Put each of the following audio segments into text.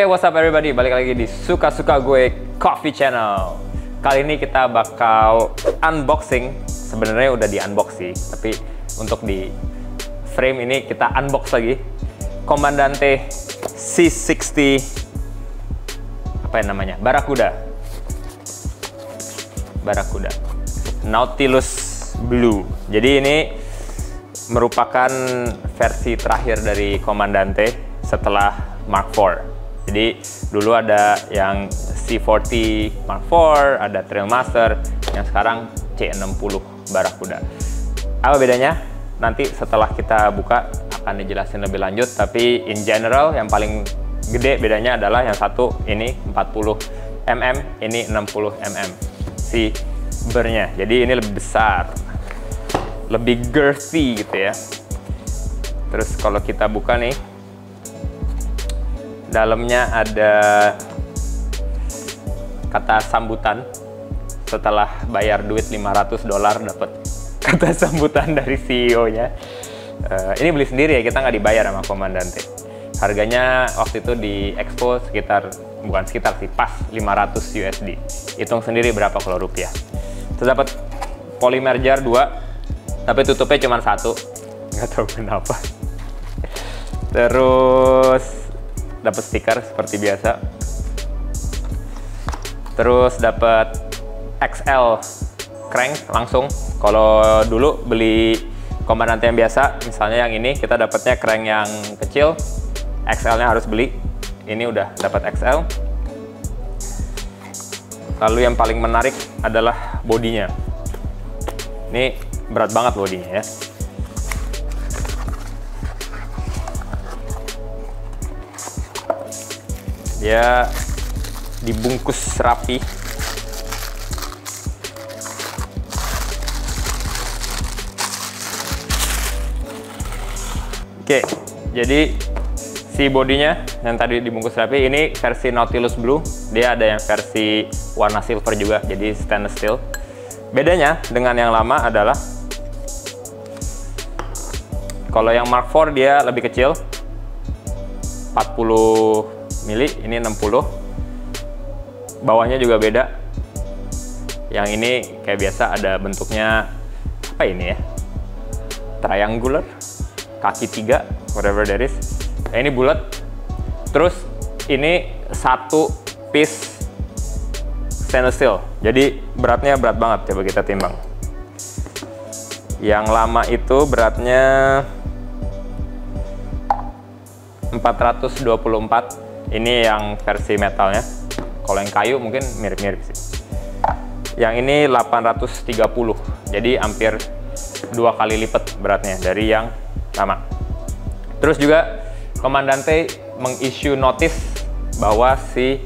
What's up everybody? Balik lagi di Suka-Suka Gue Coffee Channel. Kali ini kita bakal unboxing. Sebenarnya udah di unbox sih, tapi untuk di frame ini kita unbox lagi Comandante C60 apa yang namanya? Barracuda Nautilus Blue. Jadi ini merupakan versi terakhir dari Comandante setelah Mark IV. Jadi dulu ada yang C40 Mark IV, ada Trailmaster, yang sekarang C60 Barracuda. Apa bedanya? Nanti setelah kita buka akan dijelasin lebih lanjut, tapi in general yang paling gede bedanya adalah yang satu ini 40 mm, ini 60 mm si bernya. Jadi ini lebih besar, lebih girthy gitu ya. Terus kalau kita buka nih, dalamnya ada kata sambutan. Setelah bayar duit $500 dapat kata sambutan dari CEO-nya. Ini beli sendiri ya, kita nggak dibayar sama Comandante. Harganya waktu itu di Expo bukan sekitar sih, pas 500 USD. Hitung sendiri berapa kalau rupiah. Terus dapat polymer jar 2, tapi tutupnya cuma 1. Nggak tahu kenapa. Terus dapat stiker seperti biasa. Terus dapat XL crank langsung. Kalau dulu beli Comandante yang biasa, misalnya yang ini, kita dapatnya crank yang kecil, XL-nya harus beli. Ini udah dapat XL. Lalu yang paling menarik adalah bodinya. Ini berat banget bodinya ya. Dia dibungkus rapi. Oke, jadi si bodinya yang tadi dibungkus rapi ini versi Nautilus Blue. Dia ada yang versi warna silver juga, jadi stainless steel. Bedanya dengan yang lama adalah kalau yang Mark IV dia lebih kecil, 40 mili, ini 60. Bawahnya juga beda. Yang ini kayak biasa ada bentuknya apa ini ya? Triangular, kaki 3, whatever that is. Ini bulat. Terus ini satu piece stainless steel. Jadi beratnya berat banget, coba kita timbang. Yang lama itu beratnya 424. Ini yang versi metalnya. Kalau yang kayu mungkin mirip-mirip sih. Yang ini 830. Jadi hampir 2 kali lipat beratnya dari yang lama. Terus juga Comandante meng-issue notice bahwa si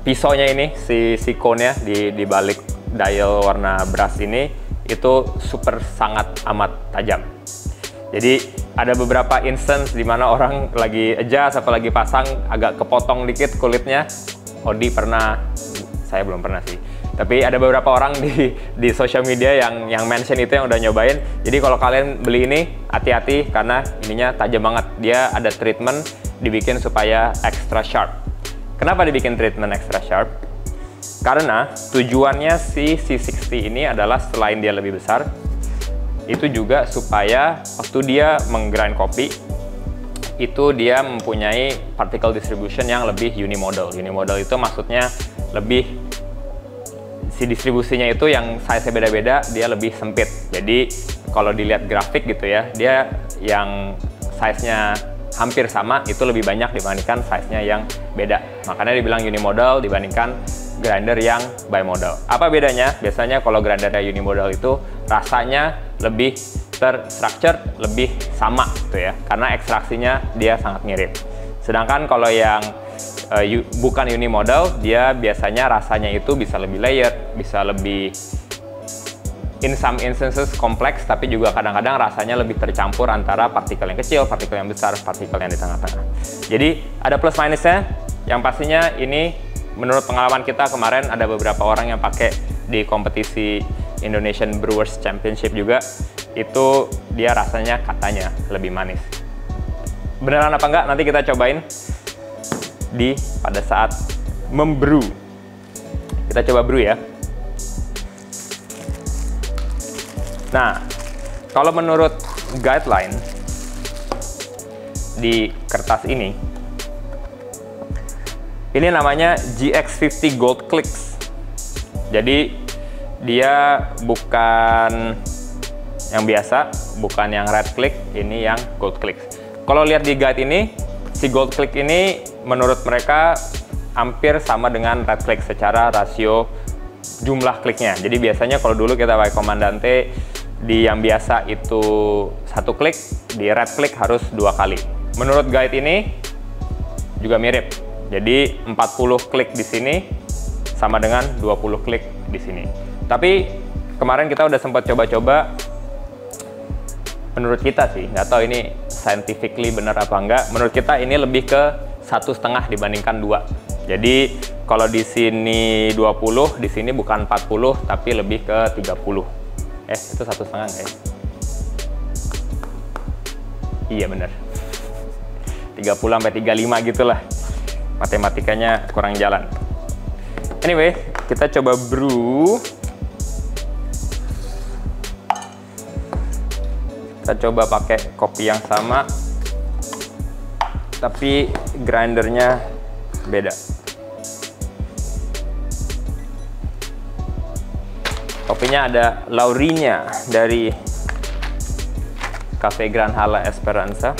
pisaunya ini, si cone-nya di balik dial warna brass ini itu sangat amat tajam. Jadi ada beberapa instance di mana orang lagi adjust apa lagi pasang agak kepotong dikit kulitnya. Audi pernah, saya belum pernah sih. Tapi ada beberapa orang di social media yang mention itu, yang udah nyobain. Jadi kalau kalian beli ini, hati-hati karena ininya tajam banget. Dia ada treatment dibikin supaya extra sharp. Kenapa dibikin treatment extra sharp? Karena tujuannya si C60 ini adalah selain dia lebih besar, itu juga supaya waktu dia menggrind kopi, itu dia mempunyai particle distribution yang lebih unimodal. Unimodal itu maksudnya lebih, si distribusinya itu yang size-nya beda-beda, dia lebih sempit. Jadi kalau dilihat grafik gitu ya, dia yang size-nya hampir sama itu lebih banyak dibandingkan size-nya yang beda. Makanya dibilang unimodal dibandingkan grinder yang bimodal. Apa bedanya? Biasanya kalau grindernya unimodal itu rasanya lebih terstructured, lebih sama gitu ya, karena ekstraksinya dia sangat mirip. Sedangkan kalau yang bukan unimodal, dia biasanya rasanya itu bisa lebih layered, bisa lebih in some instances kompleks, tapi juga kadang-kadang rasanya lebih tercampur antara partikel yang kecil, partikel yang besar, partikel yang di tengah-tengah. Jadi ada plus minusnya. Yang pastinya ini menurut pengalaman kita kemarin ada beberapa orang yang pakai di kompetisi Indonesian Brewers Championship juga, itu dia rasanya katanya lebih manis. Beneran apa enggak? Nanti kita cobain. pada saat membrew. Kita coba brew ya. Nah, kalau menurut guideline di kertas ini namanya GX50 Gold Clicks. Jadi dia bukan yang biasa, bukan yang red click, ini yang gold click. Kalau lihat di guide ini, si gold click ini menurut mereka hampir sama dengan red click secara rasio jumlah kliknya. Jadi biasanya kalau dulu kita pakai Comandante, di yang biasa itu 1 klik, di red click harus 2 kali. Menurut guide ini juga mirip. Jadi 40 klik di sini sama dengan 20 klik di sini. Tapi kemarin kita udah sempat coba-coba. Menurut kita sih, nggak tahu ini scientifically benar apa enggak. Menurut kita ini lebih ke 1,5 dibandingkan 2. Jadi kalau di sini 20, di sini bukan 40 tapi lebih ke 30. Itu 1,5 guys. Iya bener. 30 sampai 35 gitulah. Matematikanya kurang jalan. Anyway, kita coba brew. Kita coba pakai kopi yang sama, tapi grindernya beda. Kopinya ada Laurinya dari Cafe Grand Hala Esperanza,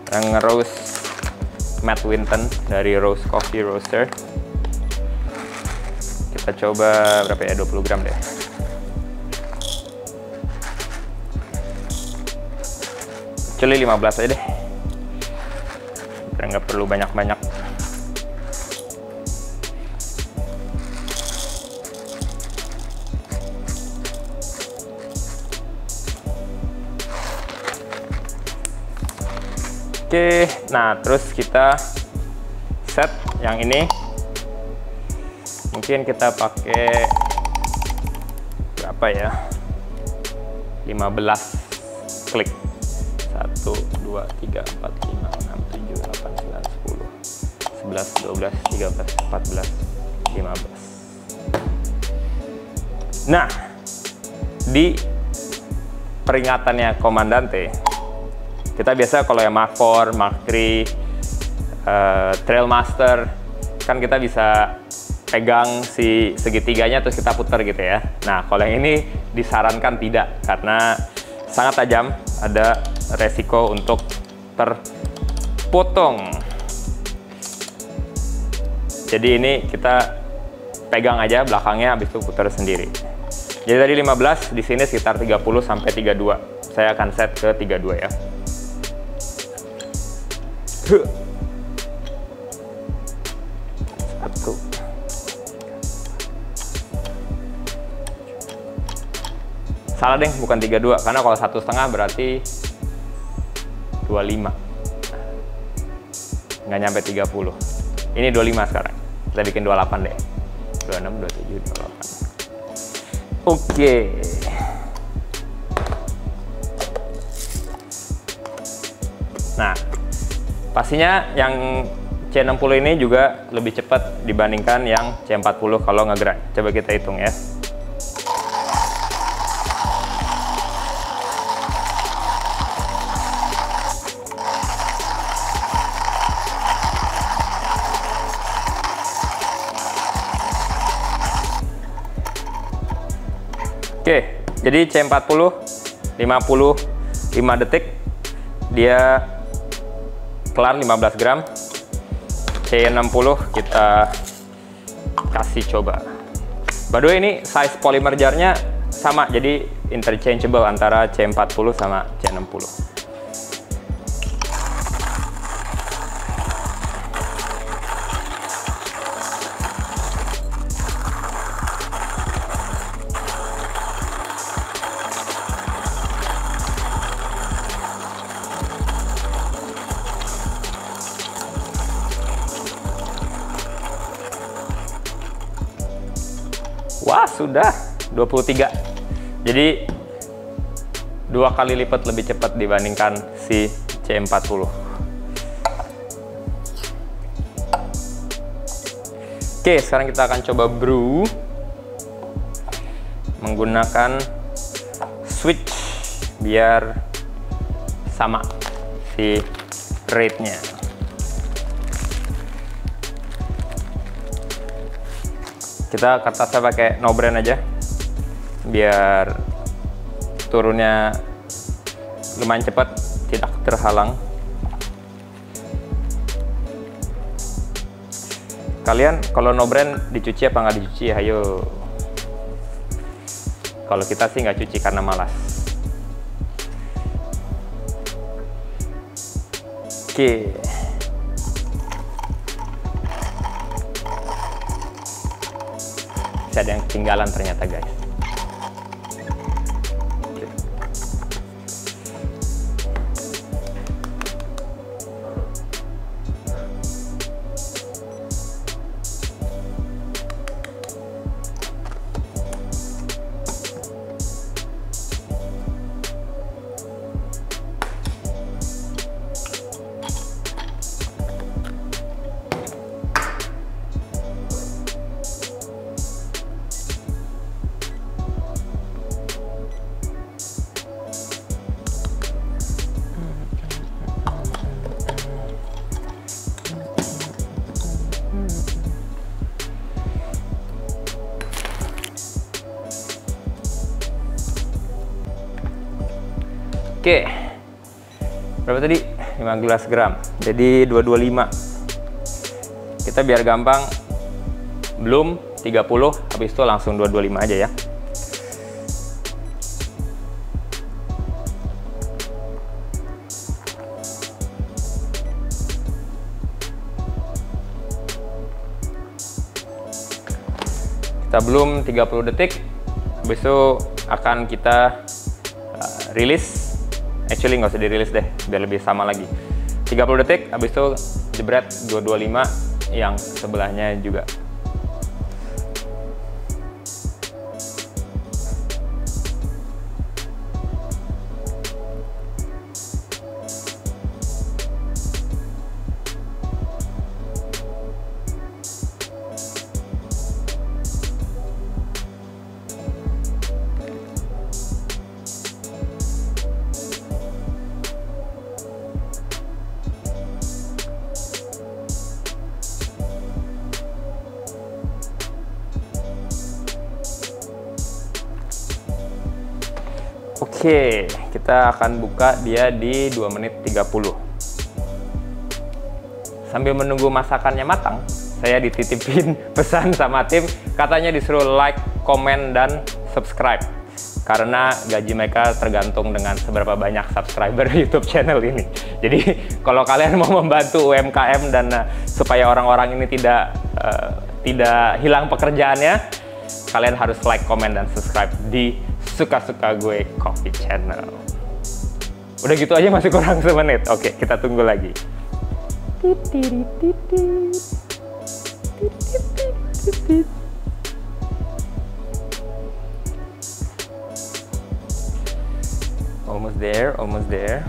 yang Rose Matt Winton dari Rose Coffee Roaster. Kita coba berapa ya, 20 gram deh. Actually 15 aja deh, biar nggak perlu banyak-banyak. Oke, nah terus kita set yang ini. Mungkin kita pakai berapa ya, 15 klik. 1, 2, 3, 4, 5, 6, 7, 8, 9, 10, 11, 12, 13, 14, 15. Nah, di peringatannya Comandante, kita biasa kalau yang Mark 4, Mark 3, Trailmaster, kan kita bisa pegang si segitiganya terus kita putar gitu ya. Nah, kalau yang ini disarankan tidak, karena sangat tajam, ada resiko untuk terpotong. Jadi ini kita pegang aja belakangnya, habis itu putar sendiri. Jadi tadi 15, di sini sekitar 30 sampai 32. Saya akan set ke 32 ya. Satu. Salah deh, bukan 32, karena kalau 1,5 berarti 25. Nggak nyampe 30. Ini 25 sekarang. Kita bikin 28 deh. 26, 27, 28. Oke. Nah, pastinya yang C60 ini juga lebih cepat dibandingkan yang C40 kalau nge-grind. Coba kita hitung ya. Oke, jadi C40 55 detik dia kelar 15 gram. C60 kita kasih coba. By the way, ini size polymer jarnya sama, jadi interchangeable antara C40 sama C60. Wah, sudah 23. Jadi 2 kali lipat lebih cepat dibandingkan si C40. Oke, sekarang kita akan coba brew menggunakan switch biar sama si rate-nya. Kita kertasnya pakai no brand aja biar turunnya lumayan cepat, tidak terhalang. Kalian kalau no brand dicuci apa nggak dicuci? Ayo. Kalau kita sih nggak cuci karena malas. Oke. Masih ada yang ketinggalan ternyata, guys. Oke, berapa tadi? 15 gram, jadi 225. Kita biar gampang, belum 30, habis itu langsung 225 aja ya. Kita belum 30 detik, habis itu akan kita rilis. Actually nggak usah dirilis deh, biar lebih sama lagi. 30 detik, habis itu jebret 225 yang sebelahnya juga. Oke, kita akan buka dia di 2 menit 30. Sambil menunggu masakannya matang, saya dititipin pesan sama tim, katanya disuruh like, komen, dan subscribe. Karena gaji mereka tergantung dengan seberapa banyak subscriber YouTube channel ini. Jadi kalau kalian mau membantu UMKM dan supaya orang-orang ini tidak hilang pekerjaannya, kalian harus like, komen, dan subscribe di Suka-Suka Gue Coffee Channel. Udah gitu aja masih kurang semenit. Oke, kita tunggu lagi. Almost there, almost there.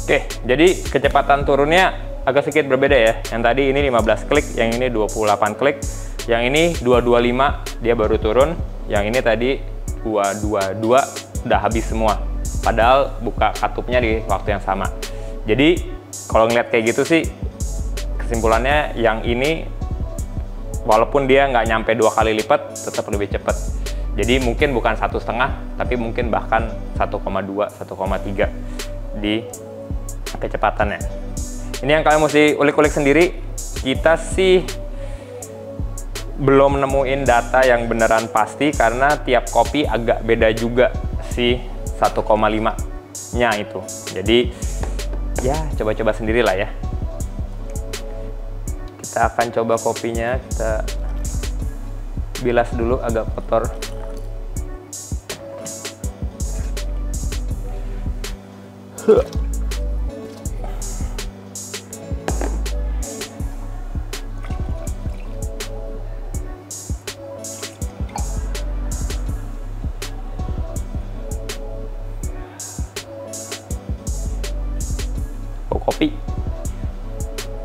Oke, jadi kecepatan turunnya agak sedikit berbeda ya. Yang tadi ini 15 klik, yang ini 28 klik. Yang ini 225 dia baru turun. Yang ini tadi 222 udah habis semua. Padahal buka katupnya di waktu yang sama. Jadi kalau ngeliat kayak gitu sih, kesimpulannya yang ini walaupun dia nggak nyampe 2 kali lipat, tetap lebih cepat. Jadi mungkin bukan 1,5, tapi mungkin bahkan 1,2, 1,3 di kecepatannya. Ini yang kalian mesti ulik-ulik sendiri. Kita sih belum nemuin data yang beneran pasti karena tiap kopi agak beda juga si 1,5 nya itu. Jadi ya coba-coba sendiri lah ya. Kita akan coba kopinya, kita bilas dulu agak kotor.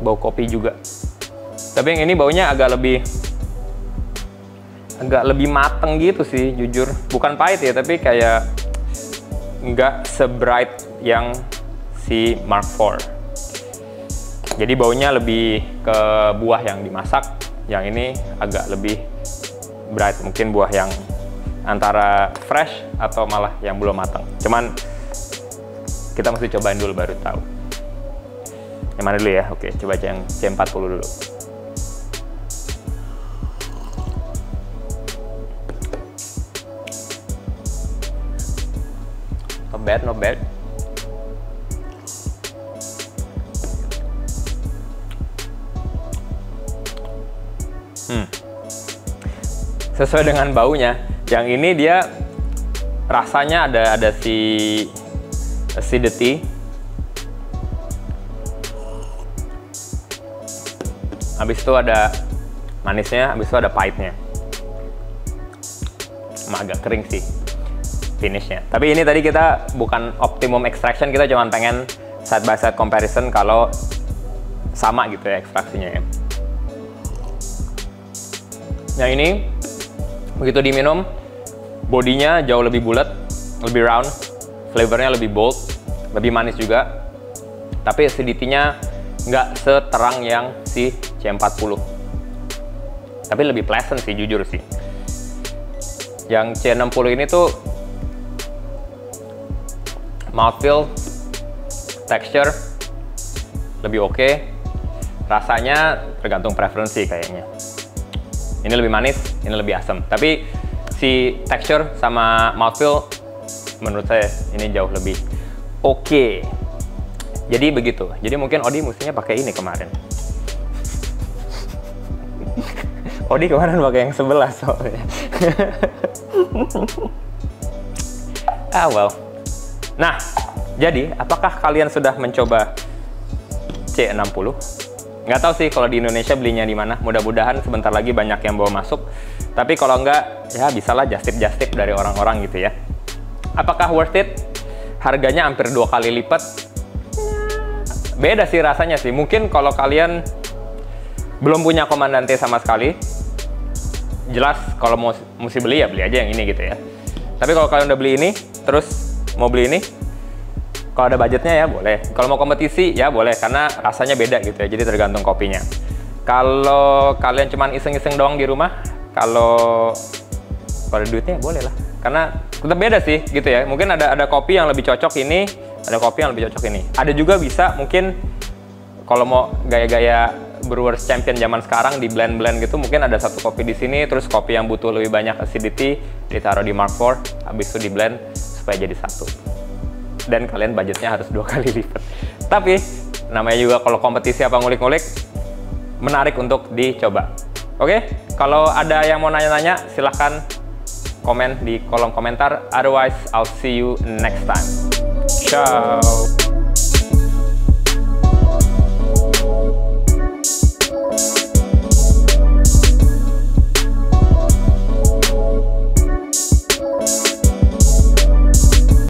Bau kopi juga. Tapi yang ini baunya agak lebih mateng gitu sih, jujur. Bukan pahit ya, tapi kayak nggak se-bright yang si Mark IV. Jadi baunya lebih ke buah yang dimasak. Yang ini agak lebih bright, mungkin buah yang antara fresh atau malah yang belum matang. Cuman kita mesti cobain dulu baru tahu. Yang mana dulu ya? Oke, coba yang C40 dulu. Not bad, not bad. Sesuai dengan baunya. Yang ini dia rasanya ada si acidity. Habis itu ada manisnya, habis itu ada pahitnya. Agak kering sih finishnya. Tapi ini tadi kita bukan optimum extraction, kita cuma pengen side by side comparison kalau sama gitu ya ekstraksinya ya. Yang ini begitu diminum, bodinya jauh lebih bulat, lebih round, flavornya lebih bold, lebih manis juga. Tapi acidity-nya nggak seterang yang si C40. Tapi lebih pleasant sih, jujur sih. Yang C60 ini tuh mouthfeel, texture lebih oke. Rasanya tergantung preferensi kayaknya. Ini lebih manis, ini lebih asam. Tapi si texture sama mouthfeel menurut saya ini jauh lebih oke. Jadi begitu. Jadi mungkin Odi mestinya pakai ini kemarin. Odi kemarin pakai yang 11 soalnya. Well. Nah, jadi apakah kalian sudah mencoba C60? Nggak tahu sih kalau di Indonesia belinya di mana. Mudah-mudahan sebentar lagi banyak yang bawa masuk. Tapi kalau nggak, ya bisalah just-tip dari orang-orang gitu ya. Apakah worth it? Harganya hampir 2 kali lipat. Beda sih rasanya sih. Mungkin kalau kalian belum punya Comandante sama sekali, jelas kalau mau mesti beli ya beli aja yang ini gitu ya. Tapi kalau kalian udah beli ini, terus mau beli ini, kalau ada budgetnya ya boleh. Kalau mau kompetisi ya boleh, karena rasanya beda gitu ya. Jadi tergantung kopinya. Kalau kalian cuman iseng-iseng doang di rumah, kalau ada duitnya ya boleh lah. Karena tetap beda sih gitu ya. Mungkin ada kopi yang lebih cocok ini, ada kopi yang lebih cocok ini. Ada juga bisa mungkin kalau mau gaya-gaya Brewers Champion zaman sekarang di blend-blend gitu, mungkin ada satu kopi di sini, terus kopi yang butuh lebih banyak acidity ditaruh di Mark IV, habis itu di blend supaya jadi satu. Dan kalian budgetnya harus 2 kali lipat. Tapi namanya juga kalau kompetisi apa ngulik-ngulik, menarik untuk dicoba. Oke, kalau ada yang mau nanya-nanya silahkan komen di kolom komentar. Otherwise, I'll see you next time. Ciao.